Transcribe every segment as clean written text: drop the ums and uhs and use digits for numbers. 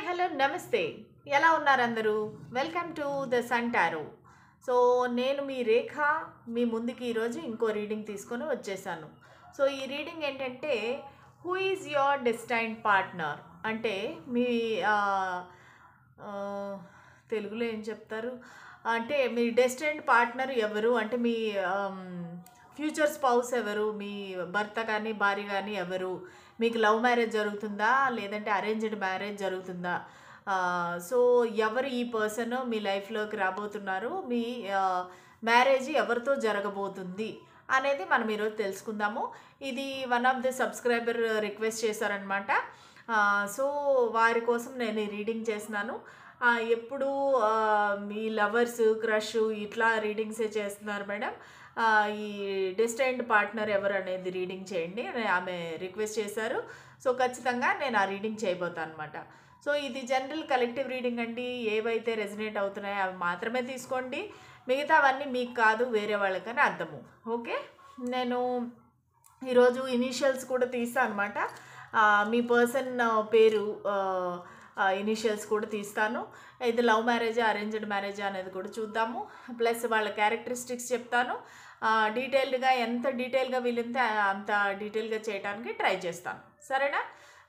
Hello నమస్తే. ఎలా ఉన్నారు అందరూ? Welcome to the Sun Tarot. So, నేను మీ రేఖ మీ ముందుకి ఈరోజు ఇంకో రీడింగ్ తీసుకొని వచ్చేసాను. సో, ఈ రీడింగ్ ఏంటంటే who is your destined partner అంటే మీ ఆహ్, ఆహ్, తెలుగులో ఏం చెప్తారు? అంటే మీ డెస్టైన్డ్ పార్ట్నర్ ఎవరు? అంటే మీ ఫ్యూచర్ స్పౌస్ ఎవరు? మీ భర్త కానీ, భార్య కానీ ఎవరు? మీకు లవ్ మ్యారేజ్ జరుగుతుందా? లేదంటే అరేంజ్డ్ మ్యారేజ్ జరుగుతుందా? సో, ఎవరు ఈ పర్సన్ మీ లైఫ్‌లోకి రాబోతున్నారు? మీ మ్యారేజ్ ఎవరితో జరగబోతుంది? అనేది మనం ఈరోజు తెలుసుకుందాము. ఇది one of the subscriber request చేశారనమాట. సో, వారి కోసం నేను ఈ రీడింగ్ చేస్తున్నాను. ఎప్పుడూ మీ లవర్స్, క్రష్ ఇట్లా రీడింగ్సే చేస్తున్నారు మేడం. ఈ డెస్టైన్డ్ పార్ట్నర్ ఎవరు అనేది రీడింగ్ చేయండి అని ఆమె రిక్వెస్ట్ చేశారు. సో, ఖచ్చితంగా నేను ఆ రీడింగ్ చేయబోతాను అనమాట. సో, ఇది జనరల్ కలెక్టివ్ రీడింగ్ అండి. ఏవైతే రెజనేట్ అవుతున్నాయో అవి మాత్రమే తీసుకోండి. మిగతావన్నీ మీకు కాదు, వేరే వాళ్ళకని అర్థము. ఓకే. నేను ఈరోజు ఇనీషియల్స్ కూడా తీస్తాను అనమాట. మీ పర్సన్ పేరు ఇనీషియల్స్ కూడా తీస్తాను. ఇది లవ్ మ్యారేజా, అరేంజ్డ్ మ్యారేజా అనేది కూడా చూద్దాము. ప్లస్ వాళ్ళ క్యారెక్టరిస్టిక్స్ చెప్తాను. డీటెయిల్డ్గా ఎంత డీటెయిల్గా వీలుంటే అంత డీటెయిల్గా చేయడానికి ట్రై చేస్తాను. సరేనా?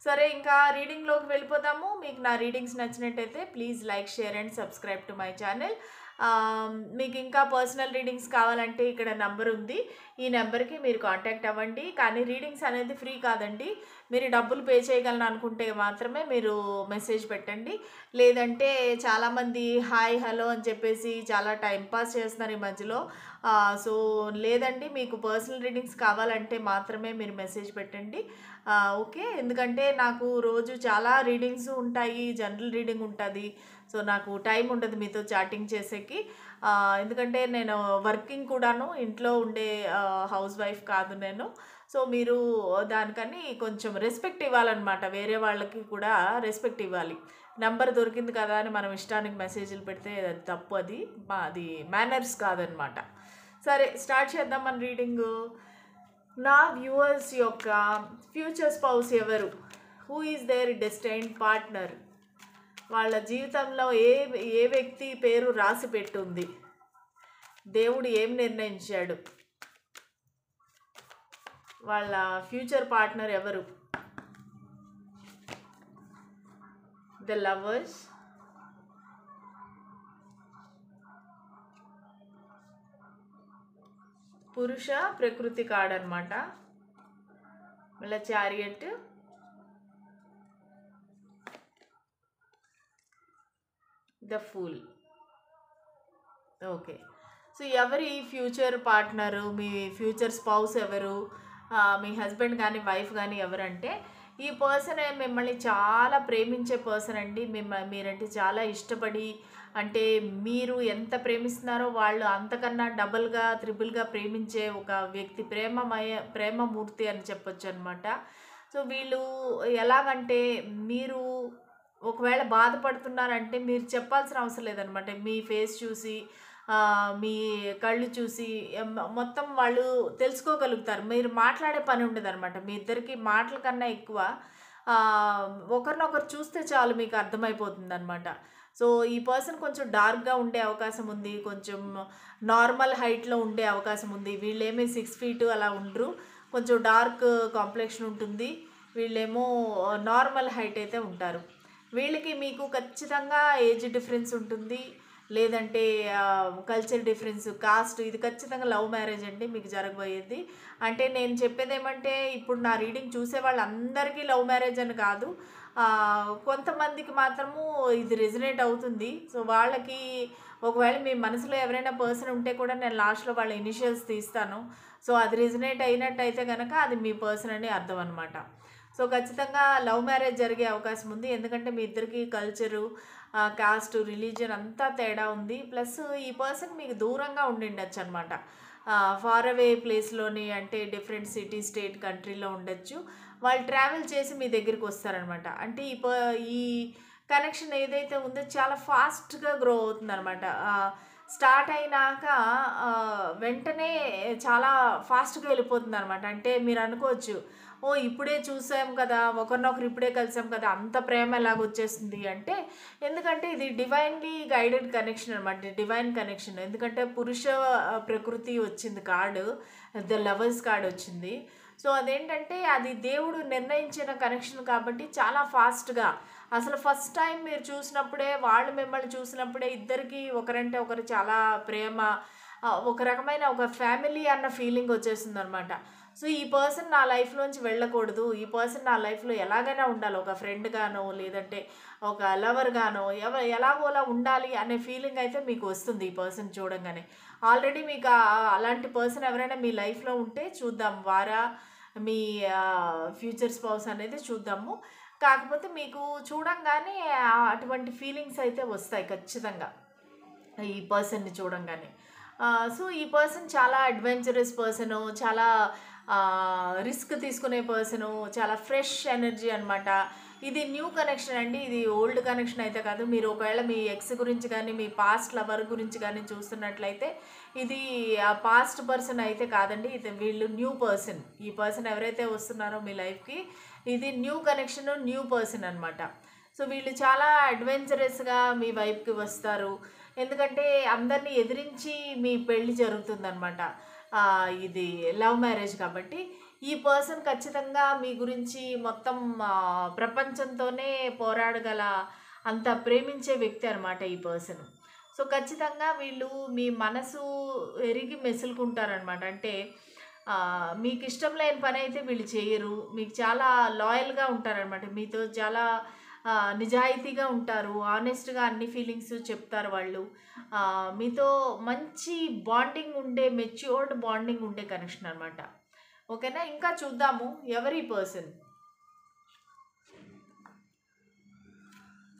సరే, ఇంకా రీడింగ్లోకి వెళ్ళిపోదాము. మీకు నా రీడింగ్స్ నచ్చినట్టయితే please like, share and subscribe to my channel. మీకు ఇంకా పర్సనల్ రీడింగ్స్ కావాలంటే ఇక్కడ నెంబర్ ఉంది. ఈ నెంబర్కి మీరు కాంటాక్ట్ అవ్వండి. కానీ రీడింగ్స్ అనేది ఫ్రీ కాదండి. మీరు డబ్బులు పే చేయగలను అనుకుంటే మాత్రమే మీరు మెసేజ్ పెట్టండి. లేదంటే చాలామంది హాయ్, హలో అని చెప్పేసి చాలా టైం పాస్ చేస్తున్నారు ఈ మధ్యలో. సో, లేదండి, మీకు పర్సనల్ రీడింగ్స్ కావాలంటే మాత్రమే మీరు మెసేజ్ పెట్టండి. ఓకే. ఎందుకంటే నాకు రోజు చాలా రీడింగ్స్ ఉంటాయి, జనరల్ రీడింగ్ ఉంటుంది. సో, నాకు టైం ఉండదు మీతో చాటింగ్ చేసేకి. ఎందుకంటే నేను వర్కింగ్ కూడాను, ఇంట్లో ఉండే హౌస్ వైఫ్ కాదు నేను. సో, మీరు దానికని కొంచెం రెస్పెక్ట్ ఇవ్వాలన్నమాట. వేరే వాళ్ళకి కూడా రెస్పెక్ట్ ఇవ్వాలి. నంబర్ దొరికింది కదా అని మనం ఇష్టానికి మెసేజ్లు పెడితే అది తప్పు. అది మేనర్స్ కాదనమాట. సరే, స్టార్ట్ చేద్దాం మన రీడింగు. నా వ్యూవర్స్ యొక్క ఫ్యూచర్ స్పౌస్ ఎవరు? Who is their destined partner? వాళ్ళ జీవితంలో ఏ వ్యక్తి పేరు రాసి పెట్టుంది? దేవుడు ఏం నిర్ణయించాడు? వాళ్ళ ఫ్యూచర్ పార్ట్నర్ ఎవరు? ద లవర్స్, పురుష ప్రకృతి కార్డ్ అనమాట. మళ్ళీ chariot, the fool. Okay. So, ఎవరి ఫ్యూచర్ పార్ట్నరు, మీ ఫ్యూచర్ స్పౌస్ ఎవరు? మీ హస్బెండ్ కానీ, వైఫ్ కానీ ఎవరంటే ఈ పర్సన్ మిమ్మల్ని చాలా ప్రేమించే పర్సన్ అండి. మీరంటే చాలా ఇష్టపడి, అంటే మీరు ఎంత ప్రేమిస్తున్నారో వాళ్ళు అంతకన్నా డబల్గా, త్రిబుల్గా ప్రేమించే ఒక వ్యక్తి. ప్రేమమూర్తి అని చెప్పొచ్చు అనమాట. సో, వీళ్ళు ఎలాగంటే మీరు ఒకవేళ బాధపడుతున్నారంటే మీరు చెప్పాల్సిన అవసరం లేదనమాట. మీ ఫేస్ చూసి, మీ కళ్ళు చూసి మొత్తం వాళ్ళు తెలుసుకోగలుగుతారు. మీరు మాట్లాడే పని ఉండదనమాట. మీ ఇద్దరికి మాటల కన్నా ఎక్కువ ఒకరినొకరు చూస్తే చాలు మీకు అర్థమైపోతుందనమాట. సో, ఈ పర్సన్ కొంచెం డార్క్గా ఉండే అవకాశం ఉంది, కొంచెం నార్మల్ హైట్లో ఉండే అవకాశం ఉంది. వీళ్ళేమీ 6 ఫీట్ అలా ఉండరు, కొంచెం డార్క్ కాంప్లెక్షన్ ఉంటుంది. వీళ్ళేమో నార్మల్ హైట్ అయితే ఉంటారు. వీళ్ళకి మీకు ఖచ్చితంగా ఏజ్ డిఫరెన్స్ ఉంటుంది, లేదంటే కల్చర్ డిఫరెన్స్, కాస్ట్. ఇది ఖచ్చితంగా లవ్ మ్యారేజ్ అండి మీకు జరగబోయేది. అంటే నేను చెప్పేది ఏమంటే, ఇప్పుడు నా రీడింగ్ చూసే వాళ్ళందరికీ లవ్ మ్యారేజ్ అని కాదు, కొంతమందికి మాత్రము ఇది రెజనేట్ అవుతుంది. సో, వాళ్ళకి ఒకవేళ మీ మనసులో ఎవరైనా పర్సన్ ఉంటే కూడా నేను లాస్ట్లో వాళ్ళ ఇనిషియల్స్ తీస్తాను. సో, అది రెజనేట్ అయినట్టయితే కనుక అది మీ పర్సన్ అని అర్థం అనమాట. సో, ఖచ్చితంగా లవ్ మ్యారేజ్ జరిగే అవకాశం ఉంది. ఎందుకంటే మీ ఇద్దరికి కల్చరు, కాస్ట్, రిలీజియన్ అంతా తేడా ఉంది. ప్లస్ ఈ పర్సన్ మీకు దూరంగా ఉండిండొచ్చు అనమాట. ఫార్ అవే ప్లేస్లోని, అంటే డిఫరెంట్ సిటీ, స్టేట్, కంట్రీలో ఉండొచ్చు. వాళ్ళు ట్రావెల్ చేసి మీ దగ్గరికి వస్తారనమాట. అంటే ఈ కనెక్షన్ ఏదైతే ఉందో చాలా ఫాస్ట్గా గ్రో అవుతుందనమాట. స్టార్ట్ అయినాక వెంటనే చాలా ఫాస్ట్గా వెళ్ళిపోతుంది అనమాట. అంటే మీరు అనుకోవచ్చు, ఇప్పుడే చూసాం కదా, ఒకరినొకరు ఇప్పుడే కలిసాం కదా, అంత ప్రేమ ఎలాగొచ్చేస్తుంది అంటే, ఎందుకంటే ఇది డివైన్‌లీ గైడెడ్ కనెక్షన్ అనమాట. Divine connection. ఎందుకంటే పురుష ప్రకృతి వచ్చింది కార్డు. ద లవర్స్ కార్డ్ వచ్చింది. సో అదేంటంటే అది దేవుడు నిర్ణయించిన కనెక్షన్ కాబట్టి చాలా ఫాస్ట్‌గా అసలు ఫస్ట్ టైం మీరు చూసినప్పుడే, వాళ్ళు మిమ్మల్ని చూసినప్పుడే ఇద్దరికీ ఒకరంటే ఒకరు చాలా ప్రేమ, ఒక రకమైన ఒక ఫ్యామిలీ అన్న ఫీలింగ్ వచ్చేసిందనమాట. సో ఈ పర్సన్ నా లైఫ్‌లోంచి వెళ్ళకూడదు. ఈ పర్సన్ నా లైఫ్‌లో ఎలాగైనా ఉండాలి. ఒక ఫ్రెండ్‌గానో, లేదంటే ఒక లవర్‌గానో ఎలాగోలా ఉండాలి అనే ఫీలింగ్ అయితే మీకు వస్తుంది ఈ పర్సన్ చూడంగానే. ఆల్రెడీ మీకు అలాంటి పర్సన్ ఎవరైనా మీ లైఫ్‌లో ఉంటే చూద్దాం. మీ ఫ్యూచర్ స్పౌస్ అనేది చూద్దాము. కాకపోతే మీకు చూడంగానే అటువంటి ఫీలింగ్స్ అయితే వస్తాయి ఖచ్చితంగా ఈ పర్సన్‌ని చూడంగానే. సో ఈ పర్సన్ చాలా అడ్వెంచరస్ పర్సను, చాలా రిస్క్ తీసుకునే పర్సను, చాలా ఫ్రెష్ ఎనర్జీ అనమాట. ఇది న్యూ కనెక్షన్ అండి. ఇది ఓల్డ్ కనెక్షన్ అయితే కాదు. మీరు ఒకవేళ మీ ఎక్స్ గురించి కానీ, మీ పాస్ట్ లవర్ గురించి కానీ చూస్తున్నట్లయితే ఇది ఆ పాస్ట్ పర్సన్ అయితే కాదండి. ఇది వీళ్ళు న్యూ పర్సన్. ఈ పర్సన్ ఎవరైతే వస్తున్నారో మీ లైఫ్‌కి, ఇది న్యూ కనెక్షన్, న్యూ పర్సన్ అనమాట. సో వీళ్ళు చాలా అడ్వెంచరస్‌గా మీ వైపుకి వస్తారు. ఎందుకంటే అందరినీ ఎదిరించి మీ పెళ్లి జరుగుతుందనమాట. ఇది లవ్ మ్యారేజ్ కాబట్టి ఈ పర్సన్ ఖచ్చితంగా మీ గురించి మొత్తం ప్రపంచంతోనే పోరాడగల అంత ప్రేమించే వ్యక్తి అనమాట ఈ పర్సన్. సో ఖచ్చితంగా వీళ్ళు మీ మనసు ఎరిగి మెసులుకుంటారనమాట. అంటే మీకు ఇష్టం లేని పని అయితే వీళ్ళు చేయరు. మీకు చాలా లాయల్‌గా ఉంటారనమాట. మీతో చాలా నిజాయితీగా ఉంటారు. ఆనెస్ట్‌గా అన్ని ఫీలింగ్స్ చెప్తారు వాళ్ళు. మీతో మంచి బాండింగ్ ఉండే, మెచ్యూర్డ్ బాండింగ్ ఉండే కనెక్షన్ అనమాట. ఓకేనా? ఇంకా చూద్దాము ఎవరి పర్సన్.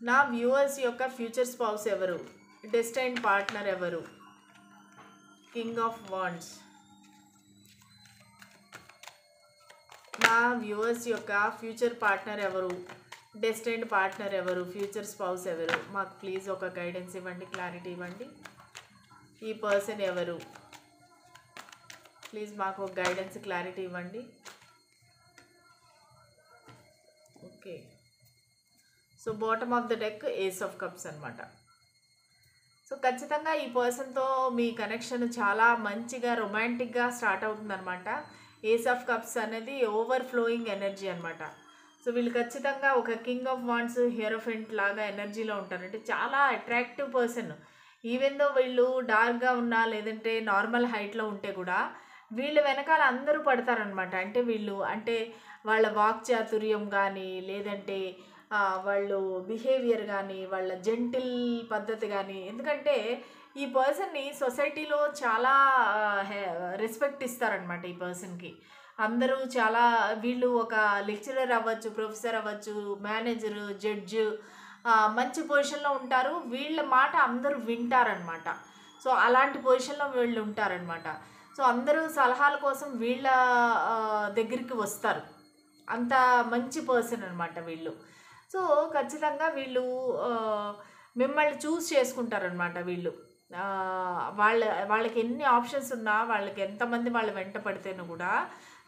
నా వ్యూవర్స్ యొక్క ఫ్యూచర్ స్పౌస్ ఎవరు? డెస్టైన్డ్ పార్ట్నర్ ఎవరు? King of wands. నా వ్యూవర్స్ యొక్క ఫ్యూచర్ పార్ట్నర్ ఎవరు? డెస్టైన్డ్ పార్ట్నర్ ఎవరు? ఫ్యూచర్ స్పౌస్ ఎవరు? మాకు ప్లీజ్ ఒక గైడెన్స్ ఇవ్వండి, క్లారిటీ ఇవ్వండి. ఈ పర్సన్ ఎవరు? ప్లీజ్ మాకు ఒక గైడెన్స్, క్లారిటీ ఇవ్వండి. Okay. So bottom of the deck ace of cups అనమాట. సో ఖచ్చితంగా ఈ పర్సన్తో మీ కనెక్షన్ చాలా మంచిగా రొమాంటిక్గా స్టార్ట్ అవుతుందన్నమాట. ఏస్ ఆఫ్ కప్స్ అనేది ఓవర్ ఫ్లోయింగ్ ఎనర్జీ అనమాట. సో వీళ్ళు ఖచ్చితంగా ఒక కింగ్ ఆఫ్ వాండ్స్, హీరోఫెంట్ లాగా ఎనర్జీలో ఉంటారు. అంటే చాలా అట్రాక్టివ్ పర్సన్. ఈవెన్ దో వీళ్ళు డార్క్గా ఉన్నా, లేదంటే నార్మల్ హైట్లో ఉంటే కూడా వీళ్ళు వెనకాల అందరూ పడతారనమాట. అంటే వీళ్ళు వాళ్ళ వాక్చాతుర్యం కానీ, లేదంటే వాళ్ళు బిహేవియర్ కానీ, వాళ్ళ జెంటిల్ పద్ధతి కానీ. ఎందుకంటే ఈ పర్సన్ని సొసైటీలో చాలా రెస్పెక్ట్ ఇస్తారనమాట ఈ పర్సన్కి. అందరూ చాలా, వీళ్ళు ఒక లెక్చరర్ అవ్వచ్చు, ప్రొఫెసర్ అవ్వచ్చు, మేనేజరు, జడ్జు, మంచి పొజిషన్లో ఉంటారు. వీళ్ళ మాట అందరూ వింటారనమాట. సో అలాంటి పొజిషన్లో వీళ్ళు ఉంటారనమాట. సో అందరూ సలహాల కోసం వీళ్ళ దగ్గరికి వస్తారు. అంత మంచి పర్సన్ అనమాట వీళ్ళు. సో ఖచ్చితంగా వీళ్ళు మిమ్మల్ని చూస్ చేసుకుంటారనమాట వీళ్ళు. వాళ్ళకి ఎన్ని ఆప్షన్స్ ఉన్నా, వాళ్ళకి ఎంతమంది వాళ్ళు వెంట పడితేనూ కూడా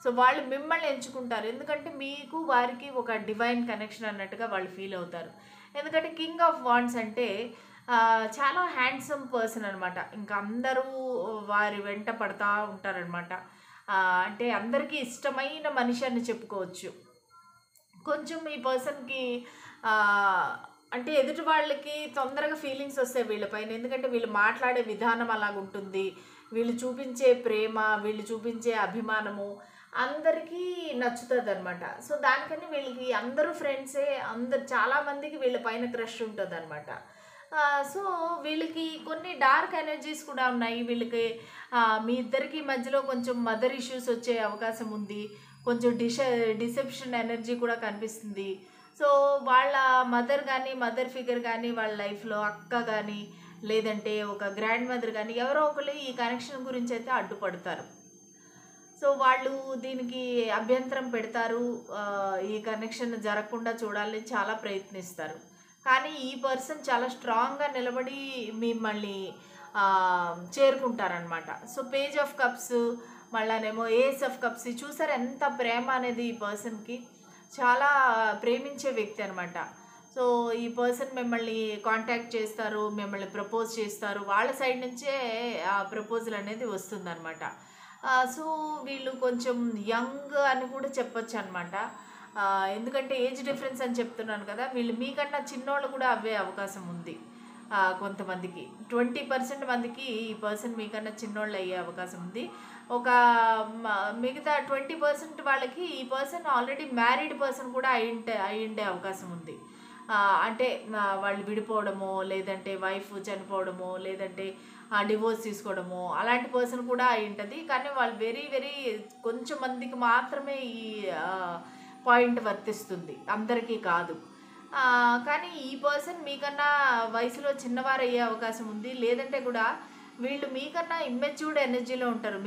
సో వాళ్ళు మిమ్మల్ని ఎంచుకుంటారు. ఎందుకంటే మీకు వారికి ఒక డివైన్ కనెక్షన్ అన్నట్టుగా వాళ్ళు ఫీల్ అవుతారు. ఎందుకంటే కింగ్ ఆఫ్ వాండ్స్ అంటే చాలా హ్యాండ్సమ్ పర్సన్ అనమాట. ఇంకా అందరూ వారి వెంట పడతా ఉంటారనమాట. అంటే అందరికీ ఇష్టమైన మనిషి అని చెప్పుకోవచ్చు. కొంచెం ఈ పర్సన్కి అంటే ఎదుటి వాళ్ళకి తొందరగా ఫీలింగ్స్ వస్తాయి వీళ్ళపైన. ఎందుకంటే వీళ్ళు మాట్లాడే విధానం అలాగుంటుంది. వీళ్ళు చూపించే ప్రేమ, వీళ్ళు చూపించే అభిమానము అందరికీ నచ్చుతుంది అనమాట. సో దానికని వీళ్ళకి అందరూ ఫ్రెండ్సే, చాలామందికి వీళ్ళ పైన క్రష్ ఉంటుంది అనమాట. సో వీళ్ళకి కొన్ని డార్క్ ఎనర్జీస్ కూడా ఉన్నాయి. వీళ్ళకి మీ ఇద్దరికి మధ్యలో కొంచెం మదర్ ఇష్యూస్ వచ్చే అవకాశం ఉంది. కొంచెం డిసెప్షన్ ఎనర్జీ కూడా కనిపిస్తుంది. సో వాళ్ళ మదర్ ఫిగర్ కానీ, వాళ్ళ లైఫ్లో అక్క కానీ, లేదంటే ఒక గ్రాండ్ మదర్ కానీ ఎవరో ఒకరు ఈ కనెక్షన్ గురించి అయితే అడ్డుపడతారు. సో వాళ్ళు దీనికి అభ్యంతరం పెడతారు. ఈ కనెక్షన్ జరగకుండా చూడాలని చాలా ప్రయత్నిస్తారు. కానీ ఈ పర్సన్ చాలా స్ట్రాంగ్గా నిలబడి మిమ్మల్ని చేరుకుంటారనమాట. సో పేజ్ ఆఫ్ కప్స్ మళ్ళానేమో ఏస్ ఆఫ్ కప్స్. చూసారు ఎంత ప్రేమ అనేది ఈ పర్సన్కి, చాలా ప్రేమించే వ్యక్తి అనమాట. సో ఈ పర్సన్ మిమ్మల్ని కాంటాక్ట్ చేస్తారు, మిమ్మల్ని ప్రపోజ్ చేస్తారు, వాళ్ళ సైడ్ నుంచే ఆ ప్రపోజల్ అనేది వస్తుందన్నమాట. సో వీళ్ళు కొంచెం యంగ్ అని కూడా చెప్పొచ్చు అనమాట. ఎందుకంటే ఏజ్ డిఫరెన్స్ అని చెప్తున్నాను కదా, వీళ్ళు మీకన్నా చిన్నోళ్ళు కూడా అవ్వే అవకాశం ఉంది. కొంతమందికి 20% మందికి ఈ పర్సన్ మీకన్నా చిన్నోళ్ళు అయ్యే అవకాశం ఉంది. ఒక మిగతా 20% వాళ్ళకి ఈ పర్సన్ ఆల్రెడీ మ్యారీడ్ పర్సన్ కూడా అయ్యుండే అవకాశం ఉంది. అంటే వాళ్ళు విడిపోవడమో, లేదంటే వైఫ్ చనిపోవడమో, లేదంటే డివోర్స్ తీసుకోవడమో, అలాంటి పర్సన్ కూడా అయి ఉంటుంది. కానీ వాళ్ళు వెరీ వెరీ కొంచెం మందికి మాత్రమే ఈ పాయింట్ వర్తిస్తుంది, అందరికీ కాదు. కానీ ఈ పర్సన్ మీకన్నా వయసులో చిన్నవారు అయ్యే అవకాశం ఉంది. లేదంటే కూడా వీళ్ళు మీకన్నా ఇమ్మెచ్యూర్డ్ ఎనర్జీలో ఉంటారు.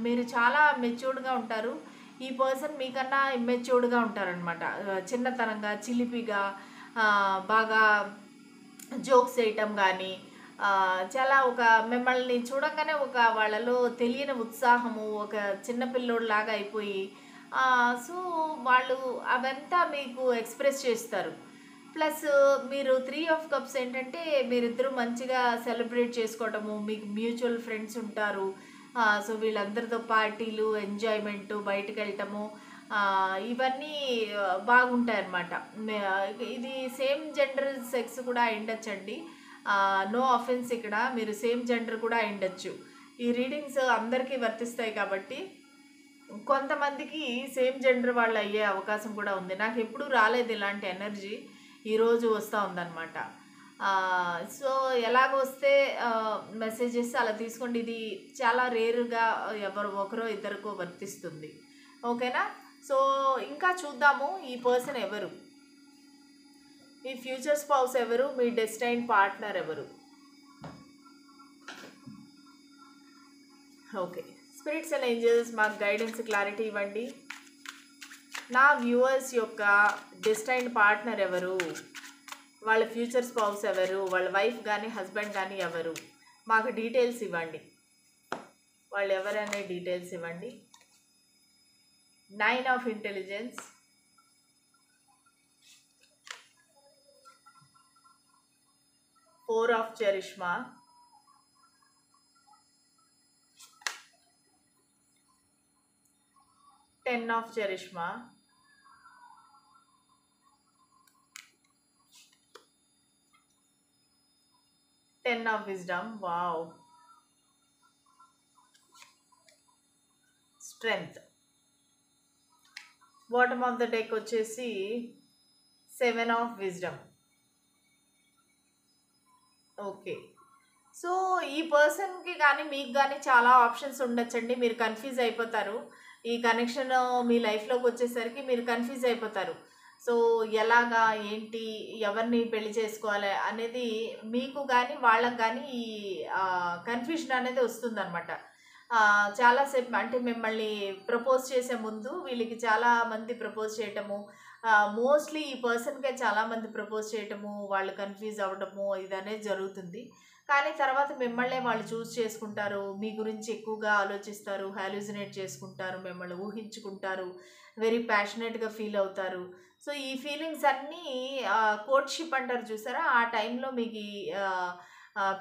మీరు చాలా మెచ్యూర్డ్గా ఉంటారు. ఈ పర్సన్ మీకన్నా ఇమ్మెచ్యూర్డ్గా ఉంటారనమాట. చిన్నతనంగా, చిలిపిగా, బాగా జోక్స్ వేయటం కానీ, చాలా ఒక మిమ్మల్ని చూడంగానే ఒక వాళ్ళలో తెలియని ఉత్సాహము, ఒక చిన్నపిల్లోడిలాగా అయిపోయి, సో వాళ్ళు అవంతా మీకు ఎక్స్ప్రెస్ చేస్తారు. ప్లస్ మీరు 3 ఆఫ్ కప్స్ ఏంటంటే మీరిద్దరూ మంచిగా సెలబ్రేట్ చేసుకోవటము, మీకు మ్యూచువల్ ఫ్రెండ్స్ ఉంటారు. సో వీళ్ళందరితో పార్టీలు, ఎంజాయ్మెంటు, బయటకు వెళ్ళటము, ఇవన్నీ బాగుంటాయి అన్నమాట. ఇది సేమ్ జెండర్ సెక్స్ కూడా అయిండొచ్చండి. నో ఆఫెన్స్, ఇక్కడ మీరు సేమ్ జెండర్ కూడా అయిండొచ్చు. ఈ రీడింగ్స్ అందరికీ వర్తిస్తాయి కాబట్టి కొంతమందికి సేమ్ జెండర్ వాళ్ళు అయ్యే అవకాశం కూడా ఉంది. నాకు ఎప్పుడూ రాలేదు ఇలాంటి ఎనర్జీ, ఈరోజు వస్తూ ఉందన్నమాట. సో ఎలాగొస్తే మెసేజెస్ అలా తీసుకోండి. ఇది చాలా రేరుగా ఎవరు ఒకరో ఇద్దరికో వర్తిస్తుంది. ఓకేనా? సో ఇంకా చూద్దాము ఈ పర్సన్ ఎవరు, మీ ఫ్యూచర్ స్పౌస్ ఎవరు, మీ డెస్టైన్ పార్ట్నర్ ఎవరు. ఓకే, స్పిరిట్స్ అండ్ ఏంజల్స్ మాకు గైడెన్స్, క్లారిటీ ఇవ్వండి. నా వ్యూవర్స్ యొక్క డెస్టైన్ పార్ట్నర్ ఎవరు, వాళ్ళ ఫ్యూచర్ స్పౌస్ ఎవరు, వాళ్ళ వైఫ్ కానీ హస్బెండ్ కానీ ఎవరు, మాకు డీటెయిల్స్ ఇవ్వండి. వాళ్ళు ఎవరనే డీటెయిల్స్ ఇవ్వండి. 9 of intelligence, 4 of charisma, 10 of charisma, 10 of wisdom. Wow. Strength. Bottom of the deck వచ్చేసి 7 ఆఫ్ విజ్డమ్. ఓకే, సో ఈ పర్సన్కి కానీ మీకు కానీ చాలా ఆప్షన్స్ ఉండొచ్చండి. మీరు కన్ఫ్యూజ్ అయిపోతారు. ఈ కనెక్షన్ మీ లైఫ్లోకి వచ్చేసరికి మీరు కన్ఫ్యూజ్ అయిపోతారు. సో ఎలాగా, ఏంటి, ఎవరిని పెళ్లి చేసుకోవాలి అనేది మీకు కానీ వాళ్ళకి కానీ ఈ కన్ఫ్యూషన్ అనేది వస్తుందన్నమాట. చాలాసేపు అంటే మిమ్మల్ని ప్రపోజ్ చేసే ముందు వీళ్ళకి చాలామంది ప్రపోజ్ చేయటము, మోస్ట్లీ ఈ పర్సన్కే చాలామంది ప్రపోజ్ చేయటము, వాళ్ళు కన్ఫ్యూజ్ అవ్వటము ఇదనేది జరుగుతుంది. కానీ తర్వాత మిమ్మల్నే వాళ్ళు చూస్ చేసుకుంటారు, మీ గురించి ఎక్కువగా ఆలోచిస్తారు, హాల్యూసినేట్ చేసుకుంటారు, మిమ్మల్ని ఊహించుకుంటారు, వెరీ ప్యాషనేట్గా ఫీల్ అవుతారు. సో ఈ ఫీలింగ్స్ అన్నీ కోర్ట్షిప్ అంటారు చూసారా, ఆ టైంలో మీకు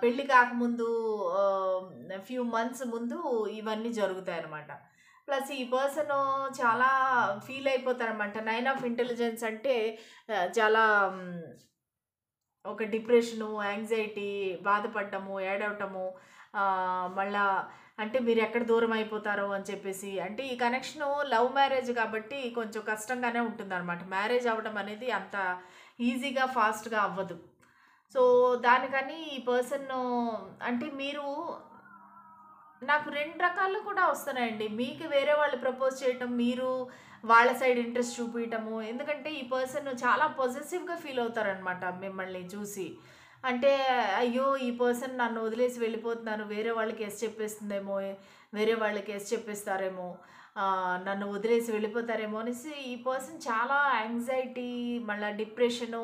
పెళ్ళి కాకముందు ఫ్యూ మంత్స్ ముందు ఇవన్నీ జరుగుతాయి అన్నమాట. ప్లస్ ఈ పర్సన్ చాలా ఫీల్ అయిపోతారనమాట. 9 ఆఫ్ ఇంటెలిజెన్స్ అంటే చాలా ఒక డిప్రెషను, యాంగ్జైటీ, బాధపడటము, ఏడవటము, మళ్ళా అంటే మీరు ఎక్కడ దూరం అయిపోతారో అని చెప్పేసి. అంటే ఈ కనెక్షను లవ్ మ్యారేజ్ కాబట్టి కొంచెం కష్టంగానే ఉంటుందన్నమాట. మ్యారేజ్ అవ్వడం అనేది అంత ఈజీగా ఫాస్ట్గా అవ్వదు. సో దానికని ఈ పర్సన్ అంటే మీరు నాకు 2 రకాలు కూడా వస్తున్నాయండి. మీకు వేరే వాళ్ళు ప్రపోజ్ చేయటం, మీరు వాళ్ళ సైడ్ ఇంట్రెస్ట్ చూపించటము. ఎందుకంటే ఈ పర్సన్ చాలా పొజెసివ్గా ఫీల్ అవుతారనమాట మిమ్మల్ని చూసి. అంటే అయ్యో ఈ పర్సన్ నన్ను వదిలేసి వెళ్ళిపోతున్నారు, వేరే వాళ్ళకి ఎస్ చెప్పేస్తుందేమో, వేరే వాళ్ళకి ఎస్ చెప్పేస్తారేమో, నన్ను వదిలేసి వెళ్ళిపోతారేమో అనేసి ఈ పర్సన్ చాలా యాంగ్జైటీ, మళ్ళీ డిప్రెషను,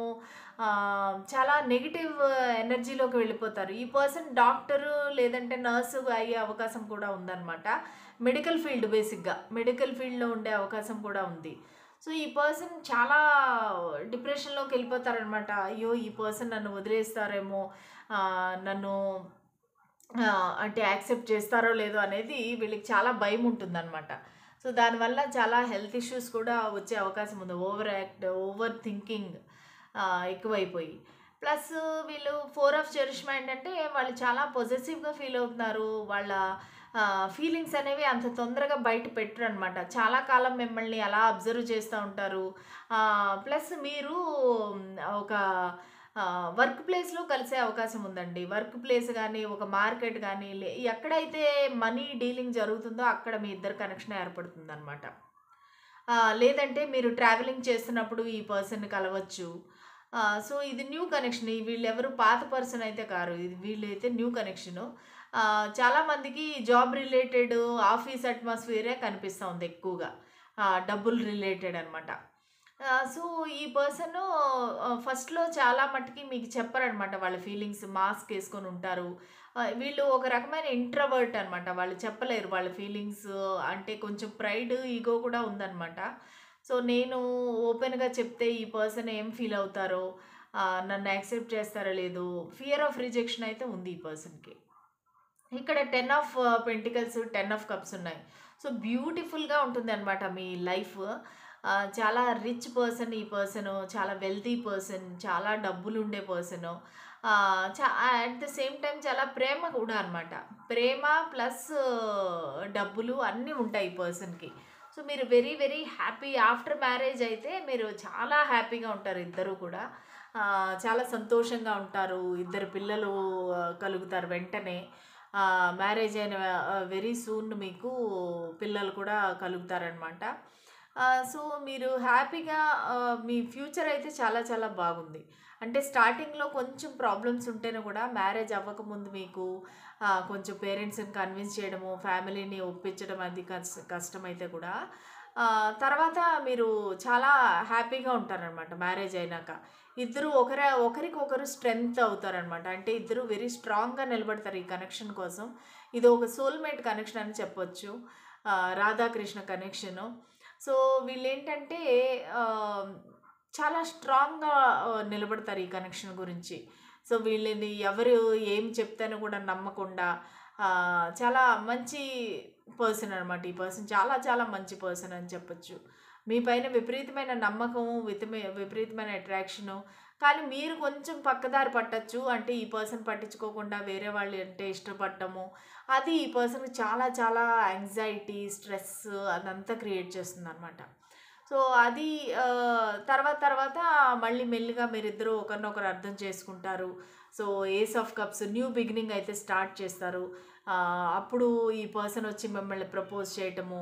చాలా నెగిటివ్ ఎనర్జీలోకి వెళ్ళిపోతారు. ఈ పర్సన్ డాక్టరు లేదంటే నర్సు అయ్యే అవకాశం కూడా ఉందన్నమాట. మెడికల్ ఫీల్డ్, బేసిక్గా మెడికల్ ఫీల్డ్లో ఉండే అవకాశం కూడా ఉంది. సో ఈ పర్సన్ చాలా డిప్రెషన్లోకి వెళ్ళిపోతారనమాట. అయ్యో ఈ పర్సన్ నన్ను వదిలేస్తారేమో, నన్ను అంటే యాక్సెప్ట్ చేస్తారో లేదో అనేది వీళ్ళకి చాలా భయం ఉంటుందన్నమాట. సో దానివల్ల చాలా హెల్త్ ఇష్యూస్ కూడా వచ్చే అవకాశం ఉంది. ఓవర్ థింకింగ్ ఎక్కువైపోయి. ప్లస్ వీళ్ళు 4 ఆఫ్ చెరిష్మెంట్ అంటే వాళ్ళు చాలా పొజెసివ్గా ఫీల్ అవుతున్నారు. వాళ్ళ ఫీలింగ్స్ అనేవి అంత తొందరగా బయట పెట్టరు అనమాట. చాలా కాలం మిమ్మల్ని అలా అబ్జర్వ్ చేస్తూ ఉంటారు. ప్లస్ మీరు ఒక వర్క్ ప్లేస్లో కలిసే అవకాశం ఉందండి. వర్క్ ప్లేస్ కానీ, ఒక మార్కెట్ కానీ, ఎక్కడైతే మనీ డీలింగ్ జరుగుతుందో అక్కడ మీ ఇద్దరు కనెక్షన్ ఏర్పడుతుంది అనమాట. లేదంటే మీరు ట్రావెలింగ్ చేస్తున్నప్పుడు ఈ పర్సన్ని కలవచ్చు. సో ఇది న్యూ కనెక్షన్. వీళ్ళెవరు పాత పర్సన్ అయితే కారు. వీళ్ళైతే న్యూ కనెక్షను. చాలామందికి జాబ్ రిలేటెడ్, ఆఫీస్ అట్మాస్ఫియరే కనిపిస్తూ ఉంది ఎక్కువగా. డబ్బులు రిలేటెడ్ అనమాట. సో ఈ పర్సను ఫస్ట్‌లో చాలా మట్టుకి మీకు చెప్పరనమాట వాళ్ళ ఫీలింగ్స్. మాస్క్ వేసుకొని ఉంటారు. వీళ్ళు ఒక రకమైన ఇంట్రోవర్ట్ అనమాట. వాళ్ళు చెప్పలేరు వాళ్ళ ఫీలింగ్స్. అంటే కొంచెం ప్రైడ్, ఈగో కూడా ఉందనమాట. సో నేను ఓపెన్‌గా చెప్తే ఈ పర్సన్ ఏం ఫీల్ అవుతారో, నన్ను యాక్సెప్ట్ చేస్తారో లేదో, ఫియర్ ఆఫ్ రిజెక్షన్ అయితే ఉంది ఈ పర్సన్‌కి. ఇక్కడ 10 ఆఫ్ పెంటికల్స్, 10 ఆఫ్ కప్స్ ఉన్నాయి. సో బ్యూటిఫుల్‌గా ఉంటుందన్నమాట మీ లైఫ్. చాలా రిచ్ పర్సన్ ఈ పర్సను. చాలా వెల్తీ పర్సన్. చాలా డబ్బులుండే person. At the same time చాలా ప్రేమ కూడా అనమాట. ప్రేమ ప్లస్ డబ్బులు అన్నీ ఉంటాయి ఈ పర్సన్‌కి. సో మీరు very very happy. After marriage అయితే మీరు చాలా హ్యాపీగా ఉంటారు ఇద్దరు కూడా. చాలా సంతోషంగా ఉంటారు. ఇద్దరు పిల్లలు కలుగుతారు వెంటనే. మ్యారేజ్ అయిన వెరీ సూన్ మీకు పిల్లలు కూడా కలుగుతారనమాట. సో మీరు హ్యాపీగా మీ ఫ్యూచర్ అయితే చాలా చాలా బాగుంది. అంటే స్టార్టింగ్‌లో కొంచెం ప్రాబ్లమ్స్ ఉంటేనే కూడా మ్యారేజ్ అవ్వకముందు మీకు కొంచెం పేరెంట్స్‌ని కన్విన్స్ చేయడము, ఫ్యామిలీని ఒప్పించడం అది కష్టమైతే కూడా తర్వాత మీరు చాలా హ్యాపీగా ఉంటారనమాట మ్యారేజ్ అయినాక. ఇద్దరు ఒకరికొకరు స్ట్రెంగ్త్ అవుతారనమాట. అంటే ఇద్దరు వెరీ స్ట్రాంగ్‌గా నిలబడతారు ఈ కనెక్షన్ కోసం. ఇది ఒక సోల్‌మేట్ కనెక్షన్ అని చెప్పొచ్చు. రాధాకృష్ణ కనెక్షను. సో వీళ్ళేంటంటే చాలా స్ట్రాంగ్‌గా నిలబడతారు ఈ కనెక్షన్ గురించి. సో వీళ్ళని ఎవరు ఏం చెప్తేనో కూడా నమ్మకుండా చాలా మంచి పర్సన్ అనమాట. ఈ పర్సన్ చాలా చాలా మంచి పర్సన్ అని చెప్పొచ్చు. మీ పైన విపరీతమైన నమ్మకము, విపరీతమైన అట్రాక్షను. కానీ మీరు కొంచెం పక్కదారి పట్టొచ్చు. అంటే ఈ పర్సన్ పట్టించుకోకుండా వేరే వాళ్ళు అంటే ఇష్టపడటము, అది ఈ పర్సన్‌కి చాలా చాలా యాంగ్జైటీ, స్ట్రెస్ అదంతా క్రియేట్ చేస్తుందనమాట. సో అది తర్వాత మళ్ళీ మెల్లిగా మీరిద్దరూ ఒకరినొకరు అర్థం చేసుకుంటారు. So ace of cups new beginning అయితే స్టార్ట్ చేస్తారు. అప్పుడు ఈ పర్సన్ వచ్చి మిమ్మల్ని ప్రపోజ్ చేయటము,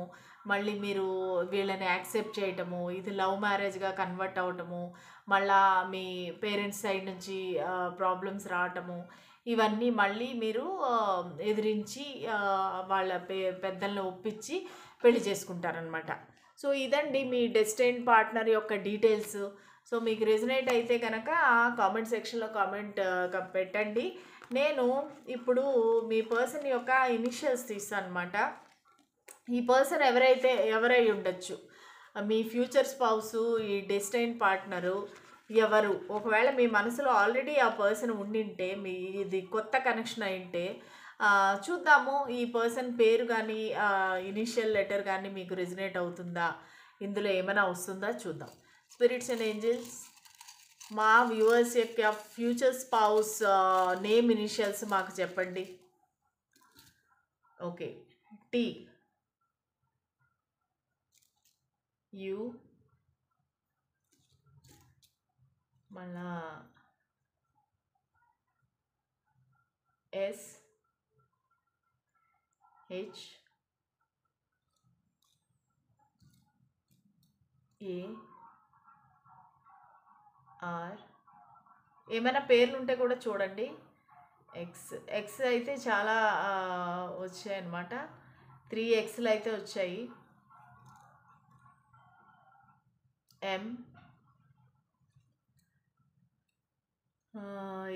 మళ్ళీ మీరు వీళ్ళని యాక్సెప్ట్ చేయటము, ఇది లవ్ మ్యారేజ్‌గా కన్వర్ట్ అవ్వటము, మళ్ళా మీ పేరెంట్స్ సైడ్ నుంచి ప్రాబ్లమ్స్ రావటము, ఇవన్నీ మళ్ళీ మీరు ఎదిరించి వాళ్ళ పెద్దల్ని ఒప్పించి పెళ్లి చేసుకుంటారనమాట. సో ఇదండి మీ డెస్టిన్డ్ పార్ట్నర్ యొక్క డీటెయిల్స్. సో మీకు రెజొనేట్ అయితే కనుక కామెంట్ సెక్షన్‌లో కామెంట్ పెట్టండి. నేను ఇప్పుడు మీ పర్సన్ యొక్క ఇనిషియల్స్ తీస్తానన్నమాట. ఈ పర్సన్ ఎవరై ఉండొచ్చు, మీ ఫ్యూచర్ స్పౌసు, ఈ డెస్టిన్డ్ పార్ట్నరు ఎవరు? ఒకవేళ మీ మనసులో ఆల్రెడీ ఆ పర్సన్ ఉండింటే, ఇది కొత్త కనెక్షన్ అయింటే చూద్దాము ఈ పర్సన్ పేరు కానీ ఇనిషియల్ లెటర్ కానీ మీకు రెజొనేట్ అవుతుందా, ఇందులో ఏమైనా వస్తుందా చూద్దాం. స్పిరిట్స్ అండ్ ఏంజల్స్, మా వ్యూవర్స్ యొక్క ఫ్యూచర్ స్పౌస్ నేమ్ ఇనిషియల్స్ మాకు చెప్పండి. ఓకే, టీ, యు, మళ్ళా ఎస్, హెచ్, ఏ, ఆర్. ఏమైనా పేర్లు ఉంటే కూడా చూడండి. ఎక్స్ అయితే చాలా వచ్చాయి అన్నమాట. 3 ఎక్స్లు అయితే వచ్చాయి. ఎం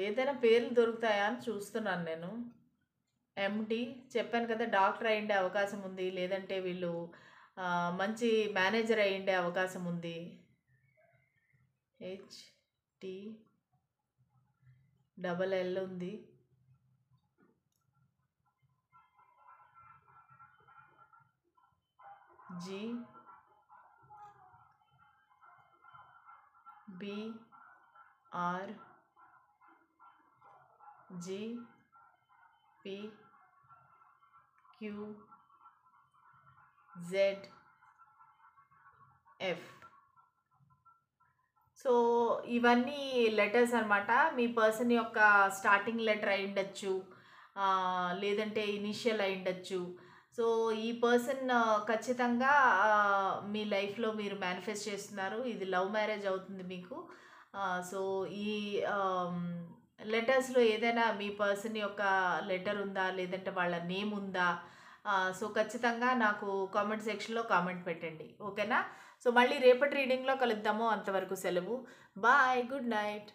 ఏదైనా పేర్లు దొరుకుతాయా అని చూస్తున్నాను నేను. ఎండి చెప్పాను కదా, డాక్టర్ అయ్యుండే అవకాశం ఉంది, లేదంటే వీళ్ళు మంచి మేనేజర్ అయ్యుండే అవకాశం ఉంది. HT డబల్ ఎల్ ఉంది. GBRGPQZF. సో ఇవన్నీ లెటర్స్ అనమాట. మీ పర్సన్ యొక్క స్టార్టింగ్ లెటర్ అయి ఉండొచ్చు, లేదంటే ఇనిషియల్ అయి ఉండొచ్చు. సో ఈ పర్సన్ ఖచ్చితంగా మీ లైఫ్లో మీరు మేనిఫెస్ట్ చేస్తున్నారు. ఇది లవ్ మ్యారేజ్ అవుతుంది మీకు. సో ఈ లెటర్స్లో ఏదైనా మీ పర్సన్ యొక్క లెటర్ ఉందా, లేదంటే వాళ్ళ నేమ్ ఉందా? సో ఖచ్చితంగా నాకు కామెంట్ సెక్షన్లో కామెంట్ పెట్టండి, ఓకేనా? సో మళ్ళీ రేపటి రీడింగ్లో కలుద్దాము. అంతవరకు సెలవు. Bye, good night.